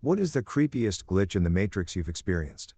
What is the creepiest glitch in the Matrix you've experienced?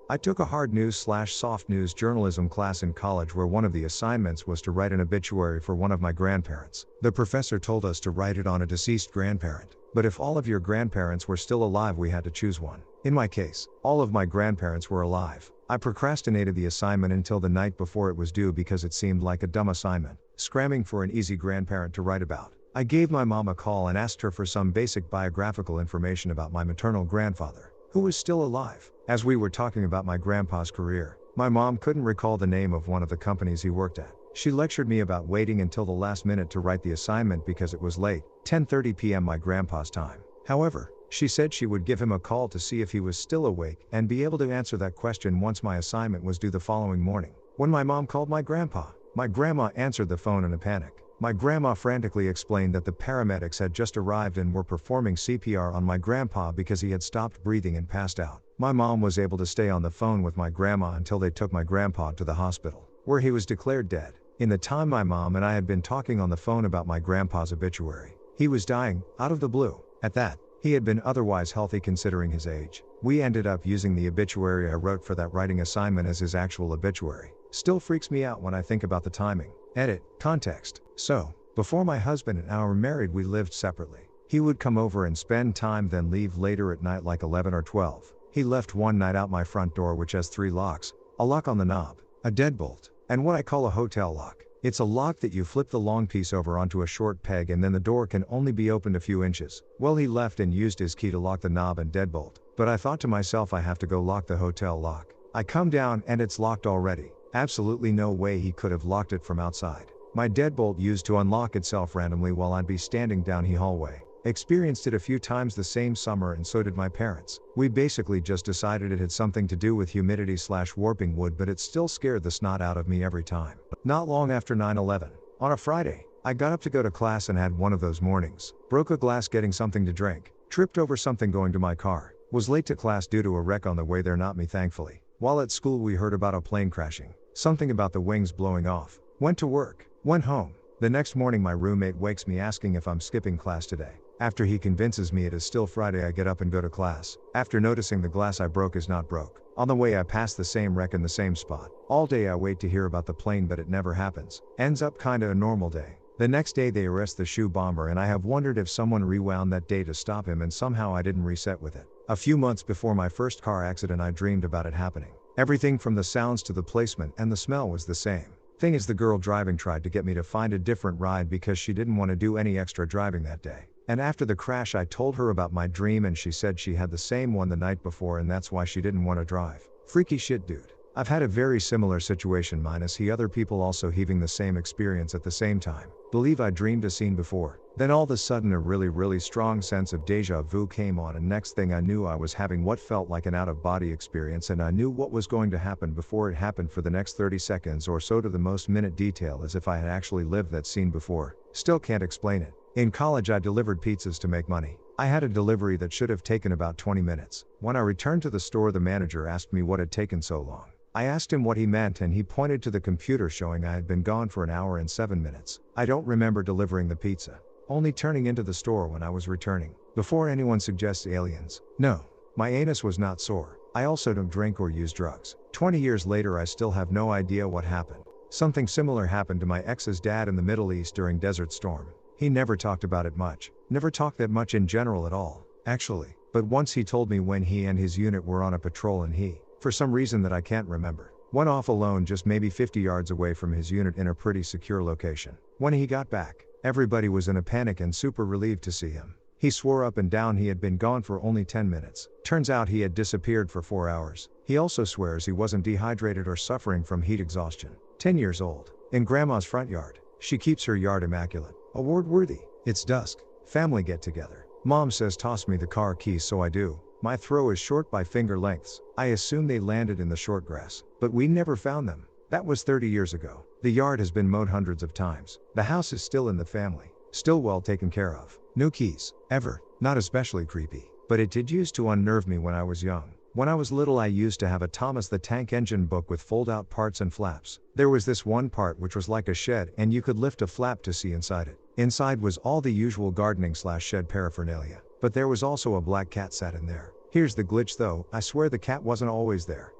I took a hard news/soft news journalism class in college where one of the assignments was to write an obituary for one of my grandparents. The professor told us to write it on a deceased grandparent, but if all of your grandparents were still alive we had to choose one. In my case, all of my grandparents were alive. I procrastinated the assignment until the night before it was due because it seemed like a dumb assignment, scramming for an easy grandparent to write about. I gave my mom a call and asked her for some basic biographical information about my maternal grandfather, who was still alive. As we were talking about my grandpa's career, my mom couldn't recall the name of one of the companies he worked at. She lectured me about waiting until the last minute to write the assignment because it was late, 10:30 p.m. my grandpa's time. However, she said she would give him a call to see if he was still awake and be able to answer that question once my assignment was due the following morning. When my mom called my grandma answered the phone in a panic. My grandma frantically explained that the paramedics had just arrived and were performing CPR on my grandpa because he had stopped breathing and passed out. My mom was able to stay on the phone with my grandma until they took my grandpa to the hospital, where he was declared dead. In the time my mom and I had been talking on the phone about my grandpa's obituary, he was dying, out of the blue. At that, he had been otherwise healthy considering his age. We ended up using the obituary I wrote for that writing assignment as his actual obituary. Still freaks me out when I think about the timing. Edit. Context. So, before my husband and I were married we lived separately. He would come over and spend time then leave later at night like 11 or 12. He left one night out my front door which has 3 locks, a lock on the knob, a deadbolt, and what I call a hotel lock. It's a lock that you flip the long piece over onto a short peg and then the door can only be opened a few inches. Well, he left and used his key to lock the knob and deadbolt, but I thought to myself I have to go lock the hotel lock. I come down and it's locked already. Absolutely no way he could have locked it from outside. My deadbolt used to unlock itself randomly while I'd be standing down the hallway. Experienced it a few times the same summer and so did my parents. We basically just decided it had something to do with humidity/warping wood, but it still scared the snot out of me every time. Not long after 9/11, on a Friday, I got up to go to class and had one of those mornings. Broke a glass getting something to drink, tripped over something going to my car, was late to class due to a wreck on the way there, not me thankfully. While at school we heard about a plane crashing, something about the wings blowing off. Went to work, went home. The next morning my roommate wakes me asking if I'm skipping class today. After he convinces me it is still Friday I get up and go to class. After noticing the glass I broke is not broke. On the way I pass the same wreck in the same spot. All day I wait to hear about the plane but it never happens. Ends up kinda a normal day. The next day they arrest the shoe bomber and I have wondered if someone rewound that day to stop him and somehow I didn't reset with it. A few months before my first car accident I dreamed about it happening. Everything from the sounds to the placement and the smell was the same. Thing is, the girl driving tried to get me to find a different ride because she didn't want to do any extra driving that day. And after the crash I told her about my dream and she said she had the same one the night before and that's why she didn't want to drive. Freaky shit, dude. I've had a very similar situation minus other people also having the same experience at the same time. Believe I dreamed a scene before. Then all of a sudden a really strong sense of deja vu came on and next thing I knew I was having what felt like an out-of-body experience and I knew what was going to happen before it happened for the next 30 seconds or so to the most minute detail as if I had actually lived that scene before. Still can't explain it. In college I delivered pizzas to make money. I had a delivery that should have taken about 20 minutes. When I returned to the store the manager asked me what had taken so long. I asked him what he meant and he pointed to the computer showing I had been gone for 1 hour and 7 minutes. I don't remember delivering the pizza, only turning into the store when I was returning. Before anyone suggests aliens, no, my anus was not sore. I also don't drink or use drugs. 20 years later I still have no idea what happened. Something similar happened to my ex's dad in the Middle East during Desert Storm. He never talked about it much, never talked that much in general at all, actually. But once he told me when he and his unit were on a patrol and he, for some reason that I can't remember, went off alone just maybe 50 yards away from his unit in a pretty secure location. When he got back, everybody was in a panic and super relieved to see him. He swore up and down he had been gone for only 10 minutes. Turns out he had disappeared for 4 hours. He also swears he wasn't dehydrated or suffering from heat exhaustion. 10 years old. In grandma's front yard. She keeps her yard immaculate. Award worthy. It's dusk. Family get together. Mom says toss me the car keys so I do. My throw is short by finger lengths. I assume they landed in the short grass. But we never found them. That was 30 years ago. The yard has been mowed hundreds of times. The house is still in the family. Still well taken care of. No keys. Ever. Not especially creepy. But it did used to unnerve me when I was young. When I was little I used to have a Thomas the Tank Engine book with fold-out parts and flaps. There was this one part which was like a shed and you could lift a flap to see inside it. Inside was all the usual gardening/shed paraphernalia. but there was also a black cat sat in there. Here's the glitch though, I swear the cat wasn't always there.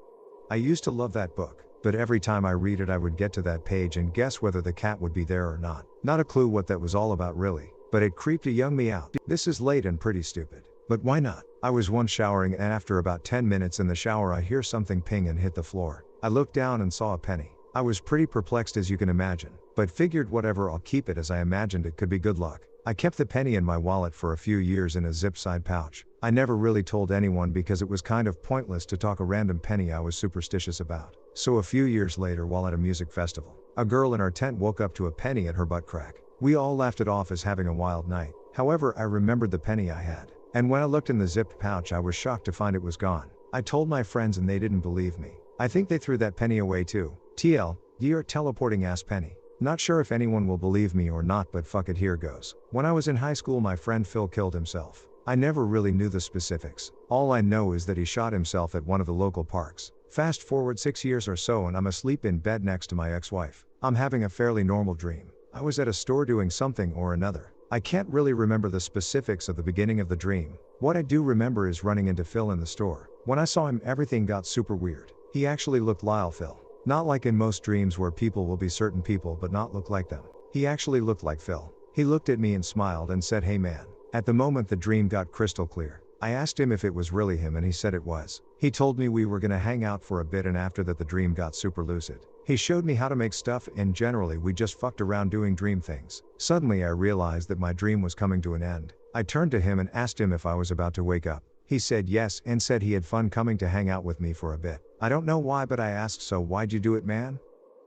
I used to love that book, but every time I read it I would get to that page and guess whether the cat would be there or not. Not a clue what that was all about really, but it creeped a young me out. This is late and pretty stupid, but why not? I was once showering and after about 10 minutes in the shower I hear something ping and hit the floor. I looked down and saw a penny. I was pretty perplexed as you can imagine, but figured whatever, I'll keep it as I imagined it could be good luck. I kept the penny in my wallet for a few years in a zip side pouch. I never really told anyone because it was kind of pointless to talk a random penny I was superstitious about. So a few years later while at a music festival, a girl in our tent woke up to a penny at her butt crack. We all laughed it off as having a wild night. However, I remembered the penny I had. And when I looked in the zipped pouch I was shocked to find it was gone. I told my friends and they didn't believe me. I think they threw that penny away too. TL, you're teleporting ass penny. Not sure if anyone will believe me or not, but fuck it, here goes. When I was in high school my friend Phil killed himself. I never really knew the specifics. All I know is that he shot himself at one of the local parks. Fast forward 6 years or so and I'm asleep in bed next to my ex-wife. I'm having a fairly normal dream. I was at a store doing something or another. I can't really remember the specifics of the beginning of the dream. What I do remember is running into Phil in the store. When I saw him everything got super weird. He actually looked like Phil. Not like in most dreams where people will be certain people but not look like them. He actually looked like Phil. He looked at me and smiled and said, "Hey man." At the moment the dream got crystal clear. I asked him if it was really him and he said it was. He told me we were gonna hang out for a bit and after that the dream got super lucid. He showed me how to make stuff and generally we just fucked around doing dream things. Suddenly I realized that my dream was coming to an end. I turned to him and asked him if I was about to wake up. He said yes and said he had fun coming to hang out with me for a bit. I don't know why but I asked, "So why'd you do it, man?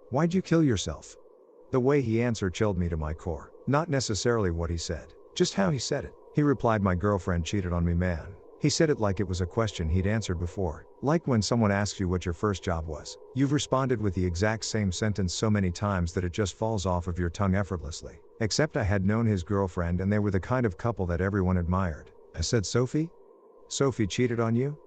Why'd you kill yourself?" The way he answered chilled me to my core. Not necessarily what he said, just how he said it. He replied, "My girlfriend cheated on me, man." He said it like it was a question he'd answered before. Like when someone asks you what your first job was. You've responded with the exact same sentence so many times that it just falls off of your tongue effortlessly. Except I had known his girlfriend and they were the kind of couple that everyone admired. I said, "Sophie? Sophie cheated on you?"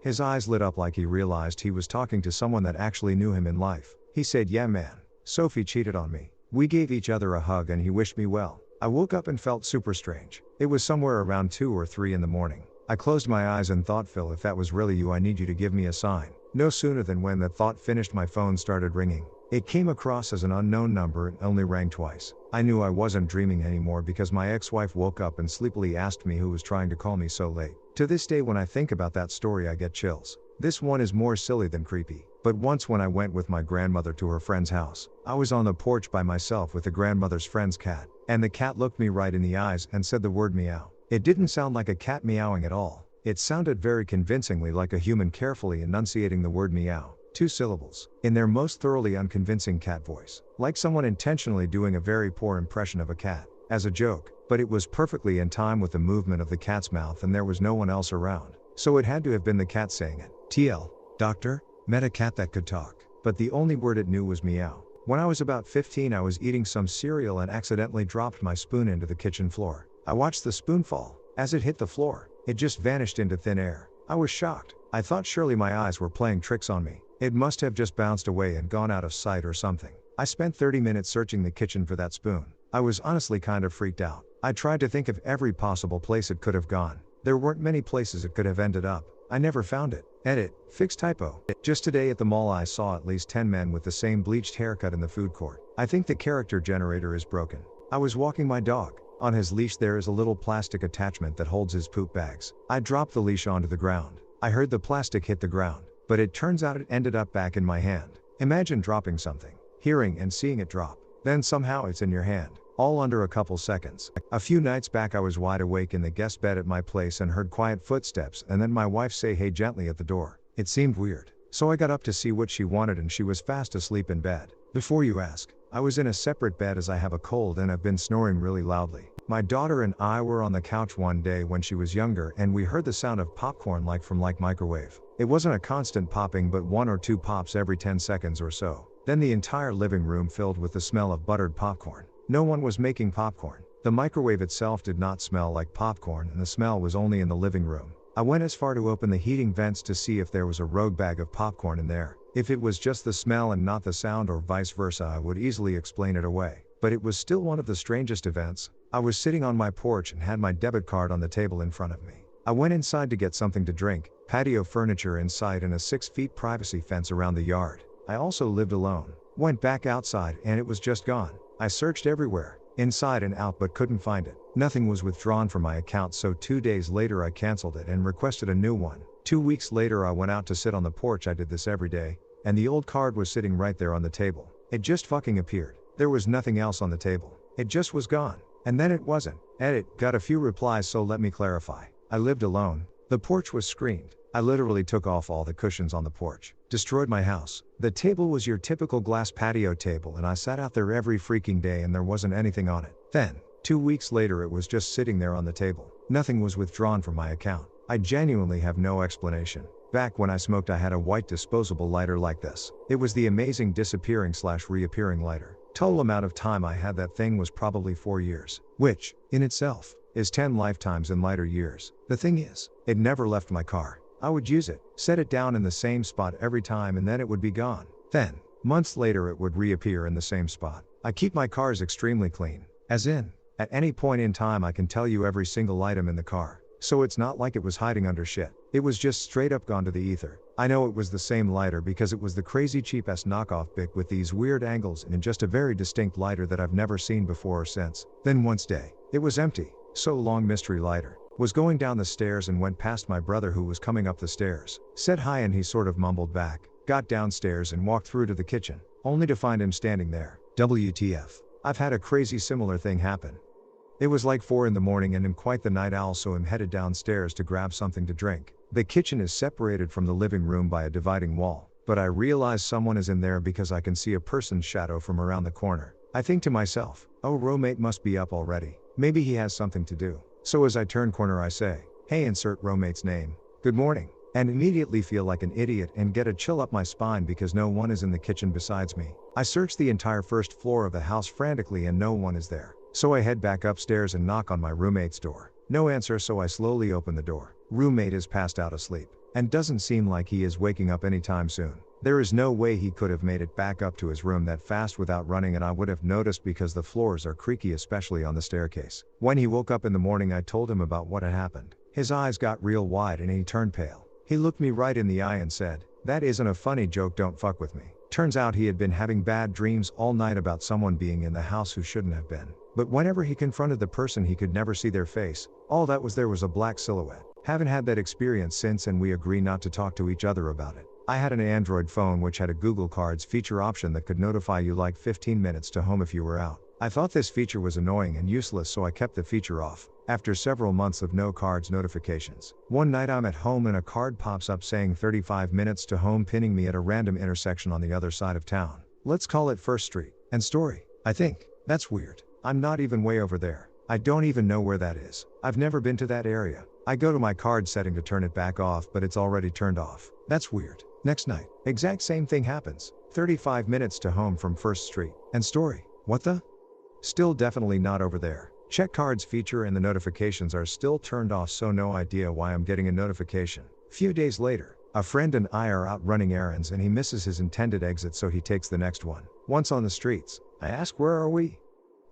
His eyes lit up like he realized he was talking to someone that actually knew him in life. He said, "Yeah man, Sophie cheated on me." We gave each other a hug and he wished me well. I woke up and felt super strange. It was somewhere around 2 or 3 in the morning. I closed my eyes and thought, "Phil, if that was really you I need you to give me a sign." No sooner than when that thought finished my phone started ringing. It came across as an unknown number and only rang twice. I knew I wasn't dreaming anymore because my ex-wife woke up and sleepily asked me who was trying to call me so late. To this day when I think about that story I get chills. This one is more silly than creepy. But once when I went with my grandmother to her friend's house, I was on the porch by myself with the grandmother's friend's cat, and the cat looked me right in the eyes and said the word meow. It didn't sound like a cat meowing at all. It sounded very convincingly like a human carefully enunciating the word meow, 2 syllables, in their most thoroughly unconvincing cat voice, like someone intentionally doing a very poor impression of a cat, as a joke, but it was perfectly in time with the movement of the cat's mouth and there was no one else around, so it had to have been the cat saying it. TL, doctor, met a cat that could talk, but the only word it knew was meow. When I was about 15 I was eating some cereal and accidentally dropped my spoon into the kitchen floor. I watched the spoon fall. As it hit the floor, it just vanished into thin air. I was shocked. I thought surely my eyes were playing tricks on me. It must have just bounced away and gone out of sight or something. I spent 30 minutes searching the kitchen for that spoon. I was honestly kind of freaked out. I tried to think of every possible place it could have gone. There weren't many places it could have ended up. I never found it. Edit, fix typo. Just today at the mall I saw at least 10 men with the same bleached haircut in the food court. I think the character generator is broken. I was walking my dog. On his leash there is a little plastic attachment that holds his poop bags. I dropped the leash onto the ground. I heard the plastic hit the ground, but it turns out it ended up back in my hand. Imagine dropping something, hearing and seeing it drop. Then somehow it's in your hand, all under a couple seconds. A few nights back I was wide awake in the guest bed at my place and heard quiet footsteps and then my wife say hey gently at the door. It seemed weird, so I got up to see what she wanted and she was fast asleep in bed. Before you ask, I was in a separate bed as I have a cold and I've been snoring really loudly. My daughter and I were on the couch one day when she was younger and we heard the sound of popcorn from microwave. It wasn't a constant popping but 1 or 2 pops every 10 seconds or so. Then the entire living room filled with the smell of buttered popcorn. No one was making popcorn. The microwave itself did not smell like popcorn and the smell was only in the living room. I went as far to open the heating vents to see if there was a rogue bag of popcorn in there. If it was just the smell and not the sound or vice versa I would easily explain it away. But it was still one of the strangest events. I was sitting on my porch and had my debit card on the table in front of me. I went inside to get something to drink, patio furniture in sight and a 6 feet privacy fence around the yard. I also lived alone. Went back outside and it was just gone. I searched everywhere, inside and out, but couldn't find it. Nothing was withdrawn from my account, so 2 days later I canceled it and requested a new one. 2 weeks later I went out to sit on the porch. I did this every day, and the old card was sitting right there on the table. It just fucking appeared. There was nothing else on the table. It just was gone. And then it wasn't. Edit, got a few replies, so let me clarify. I lived alone. The porch was screened. I literally took off all the cushions on the porch. Destroyed my house. The table was your typical glass patio table, and I sat out there every freaking day and there wasn't anything on it. Then, 2 weeks later it was just sitting there on the table. Nothing was withdrawn from my account. I genuinely have no explanation. Back when I smoked I had a white disposable lighter like this. It was the amazing disappearing/reappearing lighter. Total amount of time I had that thing was probably 4 years. Which, in itself, is 10 lifetimes in lighter years. The thing is, it never left my car. I would use it, set it down in the same spot every time, and then it would be gone. Then, months later it would reappear in the same spot. I keep my cars extremely clean. As in, at any point in time I can tell you every single item in the car. So it's not like it was hiding under shit. It was just straight up gone to the ether. I know it was the same lighter because it was the crazy cheap ass knockoff Bic with these weird angles and just a very distinct lighter that I've never seen before or since. Then one day, it was empty. So long mystery lighter. Was going down the stairs and went past my brother who was coming up the stairs. Said hi and he sort of mumbled back. Got downstairs and walked through to the kitchen, only to find him standing there. WTF. I've had a crazy similar thing happen. It was like 4 in the morning and I'm quite the night owl, so I'm headed downstairs to grab something to drink. The kitchen is separated from the living room by a dividing wall, but I realize someone is in there because I can see a person's shadow from around the corner. I think to myself, oh, roommate must be up already. Maybe he has something to do. So as I turn corner I say, hey, insert roommate's name. Good morning. And immediately feel like an idiot and get a chill up my spine because no one is in the kitchen besides me. I search the entire first floor of the house frantically and no one is there. So I head back upstairs and knock on my roommate's door. No answer, so I slowly open the door. Roommate is passed out asleep, and doesn't seem like he is waking up anytime soon. There is no way he could have made it back up to his room that fast without running, and I would have noticed because the floors are creaky, especially on the staircase. When he woke up in the morning I told him about what had happened. His eyes got real wide and he turned pale. He looked me right in the eye and said, "That isn't a funny joke, don't fuck with me." Turns out he had been having bad dreams all night about someone being in the house who shouldn't have been. But whenever he confronted the person he could never see their face. All that was there was a black silhouette. Haven't had that experience since, and we agree not to talk to each other about it. I had an Android phone which had a Google Cards feature option that could notify you like 15 minutes to home if you were out. I thought this feature was annoying and useless, so I kept the feature off. After several months of no cards notifications, one night I'm at home and a card pops up saying 35 minutes to home, pinning me at a random intersection on the other side of town. Let's call it First Street and Story. I think, that's weird. I'm not even way over there. I don't even know where that is. I've never been to that area. I go to my card setting to turn it back off, but it's already turned off. That's weird. Next night, exact same thing happens. 35 minutes to home from First Street and Story. What the? Still definitely not over there. Check cards feature and the notifications are still turned off, so no idea why I'm getting a notification. Few days later, a friend and I are out running errands and he misses his intended exit, so he takes the next one. Once on the streets, I ask, where are we?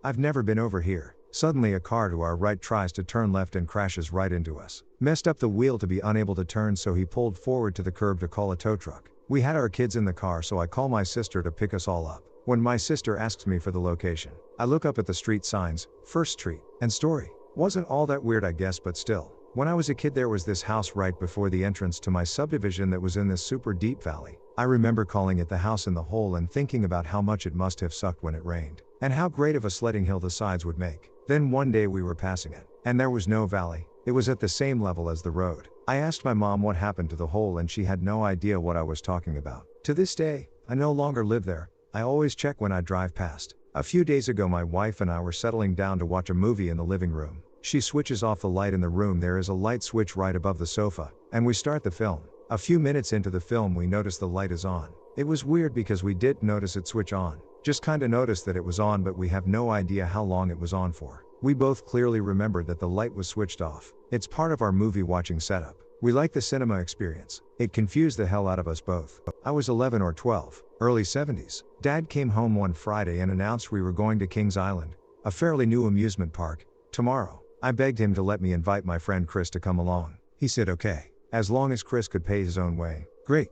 I've never been over here. Suddenly a car to our right tries to turn left and crashes right into us. Messed up the wheel to be unable to turn, so he pulled forward to the curb to call a tow truck. We had our kids in the car, so I call my sister to pick us all up. When my sister asks me for the location, I look up at the street signs, First Street and Story. Wasn't all that weird, I guess, but still. When I was a kid there was this house right before the entrance to my subdivision that was in this super deep valley. I remember calling it the house in the hole and thinking about how much it must have sucked when it rained, and how great of a sledding hill the sides would make. Then one day we were passing it, and there was no valley. It was at the same level as the road. I asked my mom what happened to the hole and she had no idea what I was talking about. To this day, I no longer live there. I always check when I drive past. A few days ago my wife and I were settling down to watch a movie in the living room. She switches off the light in the room. There is a light switch right above the sofa, and we start the film. A few minutes into the film we notice the light is on. It was weird because we didn't notice it switch on. Just kinda noticed that it was on, but we have no idea how long it was on for. We both clearly remembered that the light was switched off. It's part of our movie watching setup. We like the cinema experience. It confused the hell out of us both. I was 11 or 12, early 70s. Dad came home one Friday and announced we were going to Kings Island, a fairly new amusement park. Tomorrow. I begged him to let me invite my friend Chris to come along. He said okay. As long as Chris could pay his own way. Great.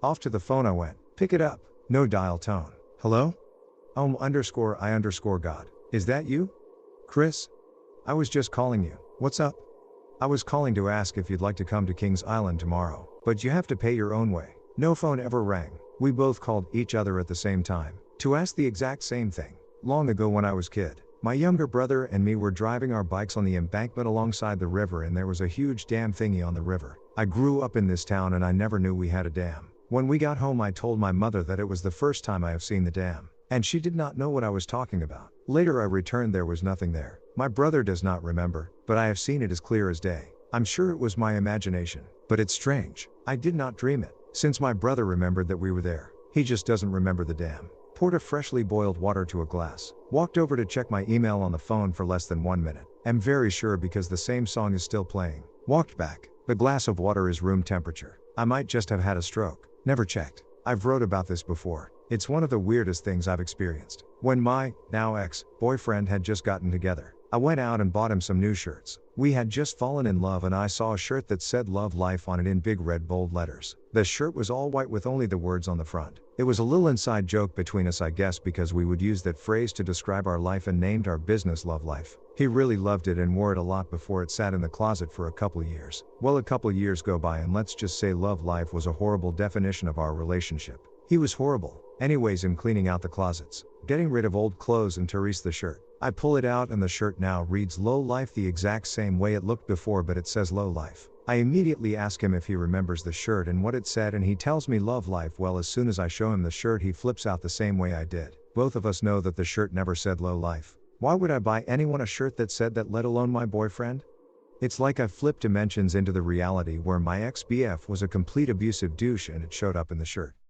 Off to the phone I went. Pick it up. No dial tone. Hello? _I_God. Is that you? Chris? I was just calling you. What's up? I was calling to ask if you'd like to come to Kings Island tomorrow, but you have to pay your own way. No phone ever rang. We both called each other at the same time to ask the exact same thing. Long ago when I was kid, my younger brother and me were driving our bikes on the embankment alongside the river, and there was a huge dam thingy on the river. I grew up in this town and I never knew we had a dam. When we got home I told my mother that it was the first time I have seen the dam, and she did not know what I was talking about. Later I returned, there was nothing there. My brother does not remember, but I have seen it as clear as day. I'm sure it was my imagination, but it's strange. I did not dream it. Since my brother remembered that we were there, he just doesn't remember the dam. Poured a freshly boiled water to a glass. Walked over to check my email on the phone for less than 1 minute. Am very sure because the same song is still playing. Walked back. The glass of water is room temperature. I might just have had a stroke. Never checked. I've wrote about this before. It's one of the weirdest things I've experienced. When my, now ex-boyfriend had just gotten together, I went out and bought him some new shirts. We had just fallen in love and I saw a shirt that said "Love Life" on it in big red bold letters. The shirt was all white with only the words on the front. It was a little inside joke between us, I guess, because we would use that phrase to describe our life and named our business Love Life. He really loved it and wore it a lot before it sat in the closet for a couple of years. Well, a couple of years go by and let's just say Love Life was a horrible definition of our relationship. He was horrible. Anyways, I'm cleaning out the closets, getting rid of old clothes, and Therese the shirt. I pull it out and the shirt now reads Low Life the exact same way it looked before, but it says Low Life. I immediately ask him if he remembers the shirt and what it said, and he tells me Love Life. Well, as soon as I show him the shirt, he flips out the same way I did. Both of us know that the shirt never said Low Life. Why would I buy anyone a shirt that said that, let alone my boyfriend? It's like I flipped dimensions into the reality where my ex-BF was a complete abusive douche and it showed up in the shirt.